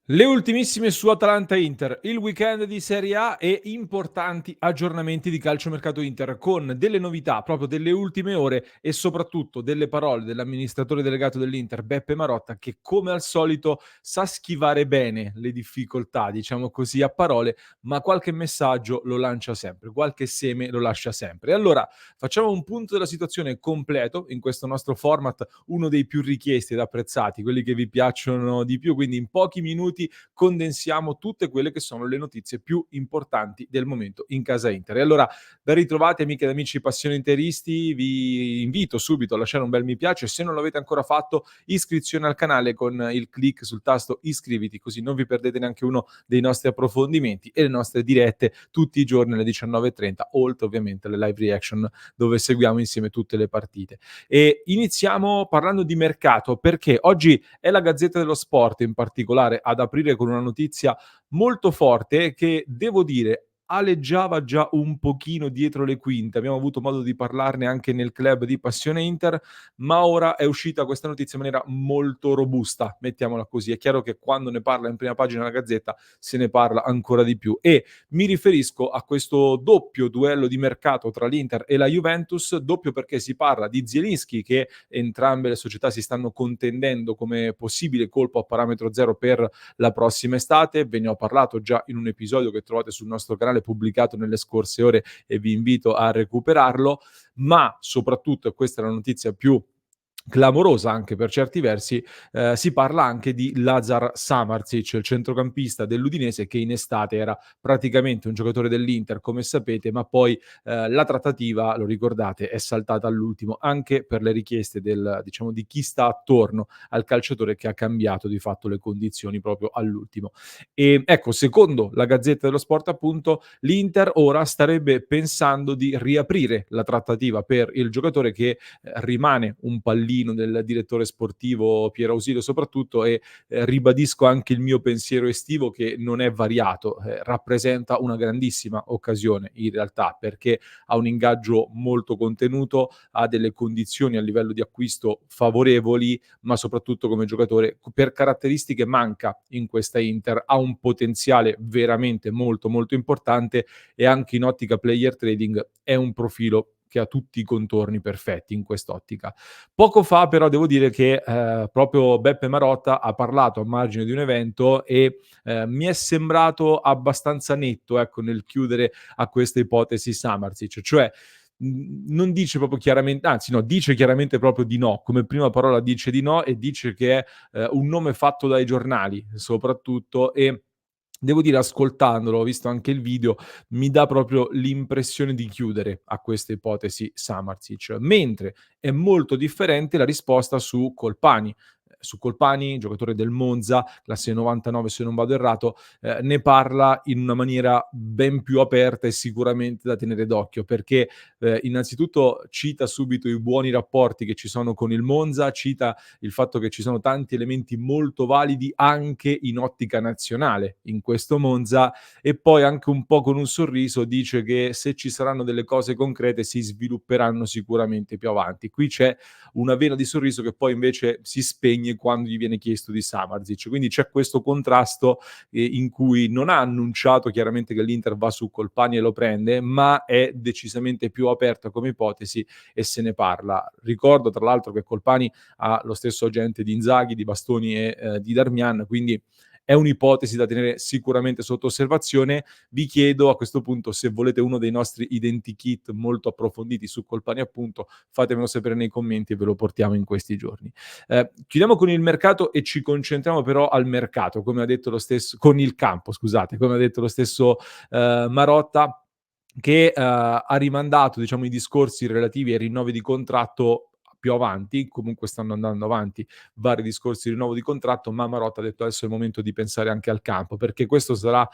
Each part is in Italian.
Le ultimissime su Atalanta-Inter, il weekend di Serie A e importanti aggiornamenti di calciomercato Inter con delle novità proprio delle ultime ore e soprattutto delle parole dell'amministratore delegato dell'Inter Beppe Marotta che come al solito sa schivare bene le difficoltà, diciamo così a parole, ma qualche messaggio lo lancia sempre, qualche seme lo lascia sempre. E allora facciamo un punto della situazione completo in questo nostro format, uno dei più richiesti ed apprezzati, quelli che vi piacciono di più, quindi in pochi minuti condensiamo tutte quelle che sono le notizie più importanti del momento in casa Inter. E allora, ben ritrovati amiche ed amici passioni interisti, vi invito subito a lasciare un bel mi piace, se non l'avete ancora fatto iscrizione al canale con il click sul tasto iscriviti, così non vi perdete neanche uno dei nostri approfondimenti e le nostre dirette tutti i giorni alle 19:30, oltre ovviamente alle live reaction dove seguiamo insieme tutte le partite. E iniziamo parlando di mercato, perché oggi è la Gazzetta dello Sport in particolare ad aprire con una notizia molto forte che devo dire aleggiava già un pochino dietro le quinte. Abbiamo avuto modo di parlarne anche nel club di Passione Inter, ma ora è uscita questa notizia in maniera molto robusta, mettiamola così. È chiaro che quando ne parla in prima pagina la Gazzetta se ne parla ancora di più e mi riferisco a questo doppio duello di mercato tra l'Inter e la Juventus, doppio perché si parla di Zielinski che entrambe le società si stanno contendendo come possibile colpo a parametro zero per la prossima estate. Ve ne ho parlato già in un episodio che trovate sul nostro canale pubblicato nelle scorse ore e vi invito a recuperarlo, ma soprattutto, e questa è la notizia più clamorosa anche per certi versi, si parla anche di Lazar Samardzic, il centrocampista dell'Udinese che in estate era praticamente un giocatore dell'Inter, come sapete, ma poi la trattativa, lo ricordate, è saltata all'ultimo anche per le richieste del, diciamo, di chi sta attorno al calciatore che ha cambiato di fatto le condizioni proprio all'ultimo. E ecco, secondo la Gazzetta dello Sport, appunto, l'Inter ora starebbe pensando di riaprire la trattativa per il giocatore che rimane un pallino del direttore sportivo Piero Ausilio soprattutto e ribadisco anche il mio pensiero estivo che non è variato, rappresenta una grandissima occasione in realtà perché ha un ingaggio molto contenuto, ha delle condizioni a livello di acquisto favorevoli, ma soprattutto come giocatore per caratteristiche manca in questa Inter, ha un potenziale veramente molto molto importante e anche in ottica player trading è un profilo che ha tutti i contorni perfetti in quest'ottica. Poco fa però devo dire che proprio Beppe Marotta ha parlato a margine di un evento e mi è sembrato abbastanza netto ecco, nel chiudere a questa ipotesi Samardzic, cioè non dice proprio chiaramente, anzi no, dice chiaramente proprio di no, come prima parola dice di no e dice che è un nome fatto dai giornali soprattutto e devo dire ascoltandolo, ho visto anche il video, mi dà proprio l'impressione di chiudere a questa ipotesi Samardzic, mentre è molto differente la risposta su Colpani. Su Colpani, giocatore del Monza, classe 99 se non vado errato, ne parla in una maniera ben più aperta e sicuramente da tenere d'occhio, perché innanzitutto cita subito i buoni rapporti che ci sono con il Monza, cita il fatto che ci sono tanti elementi molto validi anche in ottica nazionale in questo Monza e poi anche un po' con un sorriso dice che se ci saranno delle cose concrete si svilupperanno sicuramente più avanti. Qui c'è una vena di sorriso che poi invece si spegne quando gli viene chiesto di Samardzic, quindi c'è questo contrasto in cui non ha annunciato chiaramente che l'Inter va su Colpani e lo prende, ma è decisamente più aperta come ipotesi e se ne parla. Ricordo tra l'altro che Colpani ha lo stesso agente di Inzaghi, di Bastoni e di Darmian, quindi è un'ipotesi da tenere sicuramente sotto osservazione. Vi chiedo a questo punto se volete uno dei nostri identikit molto approfonditi su Colpani appunto, fatemelo sapere nei commenti e ve lo portiamo in questi giorni. Chiudiamo con il mercato e ci concentriamo però al mercato, come ha detto lo stesso con il campo, scusate, come ha detto lo stesso Marotta che ha rimandato diciamo i discorsi relativi ai rinnovi di contratto più avanti, comunque stanno andando avanti vari discorsi di rinnovo di contratto, ma Marotta ha detto adesso è il momento di pensare anche al campo, perché questo sarà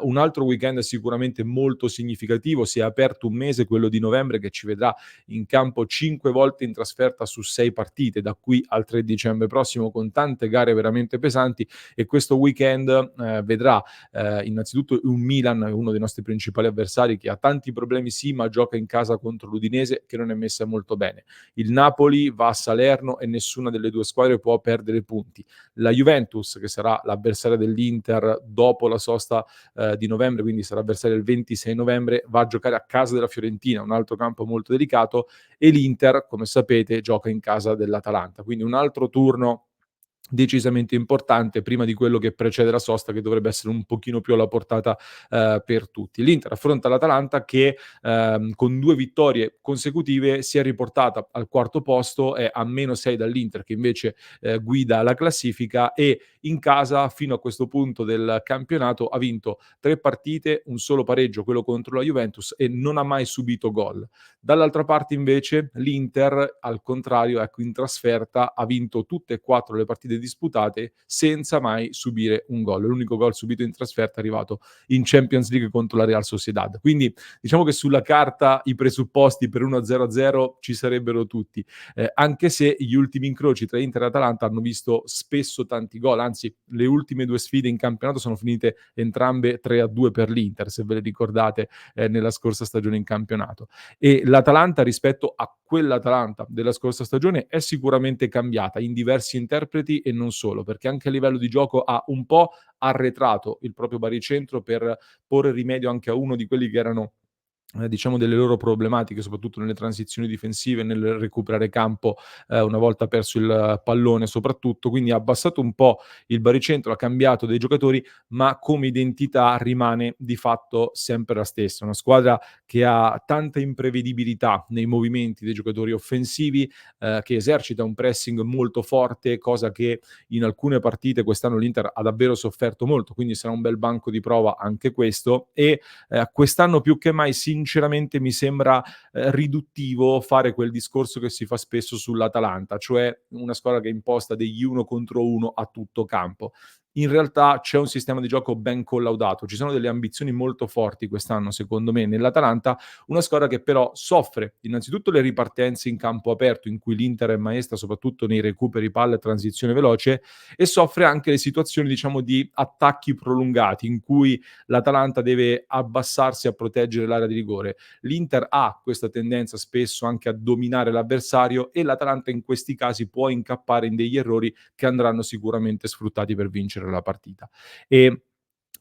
un altro weekend sicuramente molto significativo, si è aperto un mese, quello di novembre, che ci vedrà in campo 5 volte in trasferta su 6 partite, da qui al 3 dicembre prossimo, con tante gare veramente pesanti e questo weekend vedrà innanzitutto un Milan, uno dei nostri principali avversari, che ha tanti problemi sì, ma gioca in casa contro l'Udinese che non è messa molto bene. Il Napoli Napoli va a Salerno e nessuna delle 2 squadre può perdere punti. La Juventus, che sarà l'avversaria dell'Inter dopo la sosta di novembre, quindi sarà avversaria il 26 novembre, va a giocare a casa della Fiorentina, un altro campo molto delicato, e l'Inter, come sapete, gioca in casa dell'Atalanta. Quindi un altro turno decisamente importante prima di quello che precede la sosta, che dovrebbe essere un pochino più alla portata per tutti. L'Inter affronta l'Atalanta che con 2 vittorie consecutive si è riportata al quarto posto, è a -6 dall'Inter che invece guida la classifica, e in casa fino a questo punto del campionato ha vinto 3 partite, un solo pareggio, quello contro la Juventus, e non ha mai subito gol. Dall'altra parte invece l'Inter, al contrario, ecco, in trasferta ha vinto tutte e 4 le partite disputate senza mai subire un gol. L'unico gol subito in trasferta è arrivato in Champions League contro la Real Sociedad. Quindi diciamo che sulla carta i presupposti per 1-0-0 ci sarebbero tutti, anche se gli ultimi incroci tra Inter e Atalanta hanno visto spesso tanti gol, anzi le ultime 2 sfide in campionato sono finite entrambe 3-2 per l'Inter, se ve le ricordate, nella scorsa stagione in campionato. E l'Atalanta, rispetto a quell'Atalanta della scorsa stagione, è sicuramente cambiata in diversi interpreti e non solo, perché anche a livello di gioco ha un po' arretrato il proprio baricentro per porre rimedio anche a uno di quelli che erano diciamo delle loro problematiche, soprattutto nelle transizioni difensive, nel recuperare campo una volta perso il pallone soprattutto, quindi ha abbassato un po' il baricentro, ha cambiato dei giocatori, ma come identità rimane di fatto sempre la stessa. Una squadra che ha tanta imprevedibilità nei movimenti dei giocatori offensivi, che esercita un pressing molto forte, cosa che in alcune partite quest'anno l'Inter ha davvero sofferto molto, quindi sarà un bel banco di prova anche questo. E quest'anno più che mai sinceramente mi sembra riduttivo fare quel discorso che si fa spesso sull'Atalanta, cioè una squadra che imposta degli 1 contro 1 a tutto campo. In realtà c'è un sistema di gioco ben collaudato, ci sono delle ambizioni molto forti quest'anno secondo me nell'Atalanta, una squadra che però soffre innanzitutto le ripartenze in campo aperto, in cui l'Inter è maestra soprattutto nei recuperi palla e transizione veloce, e soffre anche le situazioni diciamo di attacchi prolungati in cui l'Atalanta deve abbassarsi a proteggere l'area di rigore. L'Inter ha questa tendenza spesso anche a dominare l'avversario, e l'Atalanta in questi casi può incappare in degli errori che andranno sicuramente sfruttati per vincere la partita. E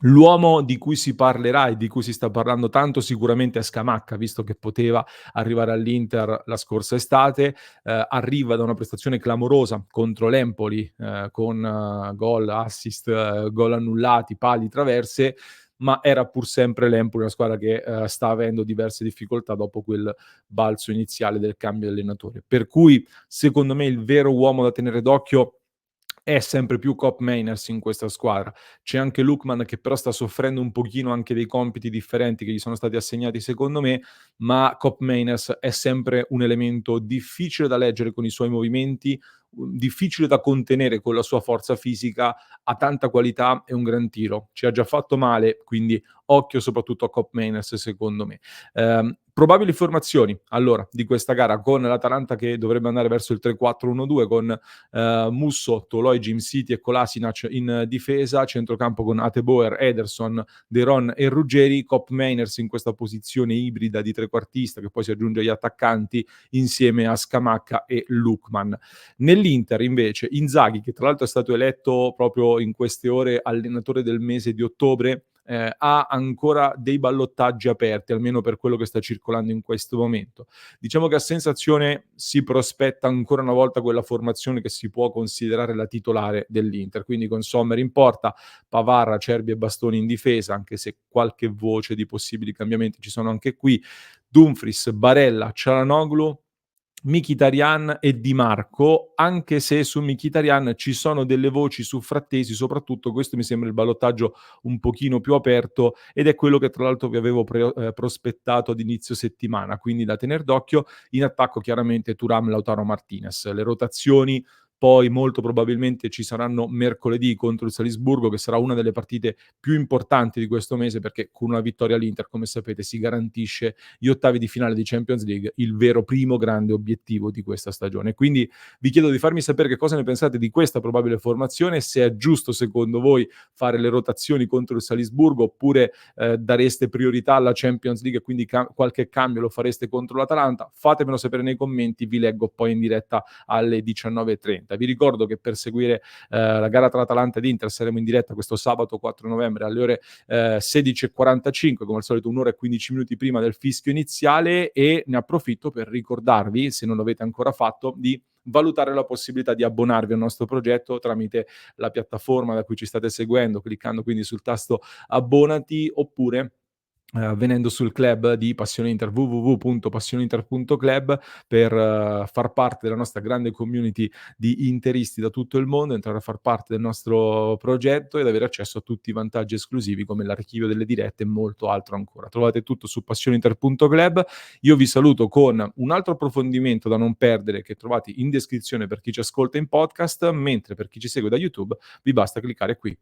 l'uomo di cui si parlerà e di cui si sta parlando tanto sicuramente è Scamacca, visto che poteva arrivare all'Inter la scorsa estate, arriva da una prestazione clamorosa contro l'Empoli, con gol, assist, gol annullati, pali, traverse, ma era pur sempre l'Empoli una squadra che sta avendo diverse difficoltà dopo quel balzo iniziale del cambio di allenatore. Per cui secondo me il vero uomo da tenere d'occhio è sempre più Kopp Meiners in questa squadra. C'è anche Lookman che però sta soffrendo un pochino anche dei compiti differenti che gli sono stati assegnati secondo me, ma Kopp Meiners è sempre un elemento difficile da leggere con i suoi movimenti, difficile da contenere con la sua forza fisica, ha tanta qualità e un gran tiro. Ci ha già fatto male, quindi occhio soprattutto a Kopp Meiners secondo me. Probabili formazioni allora di questa gara, con l'Atalanta che dovrebbe andare verso il 3-4-1-2 con Musso, Toloi, Jim City e Kolasinac in difesa, centrocampo con Ateboer, Ederson, De Ron e Ruggeri, Kopp Meiners in questa posizione ibrida di trequartista che poi si aggiunge agli attaccanti insieme a Scamacca e Lookman. Nell'Inter invece Inzaghi, che tra l'altro è stato eletto proprio in queste ore allenatore del mese di ottobre, ha ancora dei ballottaggi aperti, almeno per quello che sta circolando in questo momento. Diciamo che a sensazione si prospetta ancora una volta quella formazione che si può considerare la titolare dell'Inter, quindi con Sommer in porta, Pavard, Acerbi e Bastoni in difesa, anche se qualche voce di possibili cambiamenti ci sono anche qui, Dumfries, Barella, Çalhanoğlu, Mkhitaryan e Di Marco, anche se su Mkhitaryan ci sono delle voci su Frattesi, soprattutto questo mi sembra il ballottaggio un pochino più aperto, ed è quello che tra l'altro vi avevo prospettato ad inizio settimana, quindi da tener d'occhio. In attacco chiaramente Thuram, Lautaro Martinez. Le rotazioni poi molto probabilmente ci saranno mercoledì contro il Salisburgo, che sarà una delle partite più importanti di questo mese, perché con una vittoria all'Inter, come sapete, si garantisce gli ottavi di finale di Champions League, il vero primo grande obiettivo di questa stagione. Quindi vi chiedo di farmi sapere che cosa ne pensate di questa probabile formazione, se è giusto secondo voi fare le rotazioni contro il Salisburgo, oppure dareste priorità alla Champions League e quindi qualche cambio lo fareste contro l'Atalanta. Fatemelo sapere nei commenti, vi leggo poi in diretta alle 19:30. Vi ricordo che per seguire la gara tra Atalanta ed Inter saremo in diretta questo sabato 4 novembre alle ore 16:45, come al solito 1 ora e 15 minuti prima del fischio iniziale, e ne approfitto per ricordarvi, se non l'avete ancora fatto, di valutare la possibilità di abbonarvi al nostro progetto tramite la piattaforma da cui ci state seguendo, cliccando quindi sul tasto abbonati, oppure venendo sul club di Passione Inter, www.passioneinter.club, per far parte della nostra grande community di interisti da tutto il mondo, entrare a far parte del nostro progetto ed avere accesso a tutti i vantaggi esclusivi come l'archivio delle dirette e molto altro ancora. Trovate tutto su passioneinter.club. Io vi saluto con un altro approfondimento da non perdere che trovate in descrizione per chi ci ascolta in podcast, mentre per chi ci segue da YouTube vi basta cliccare qui.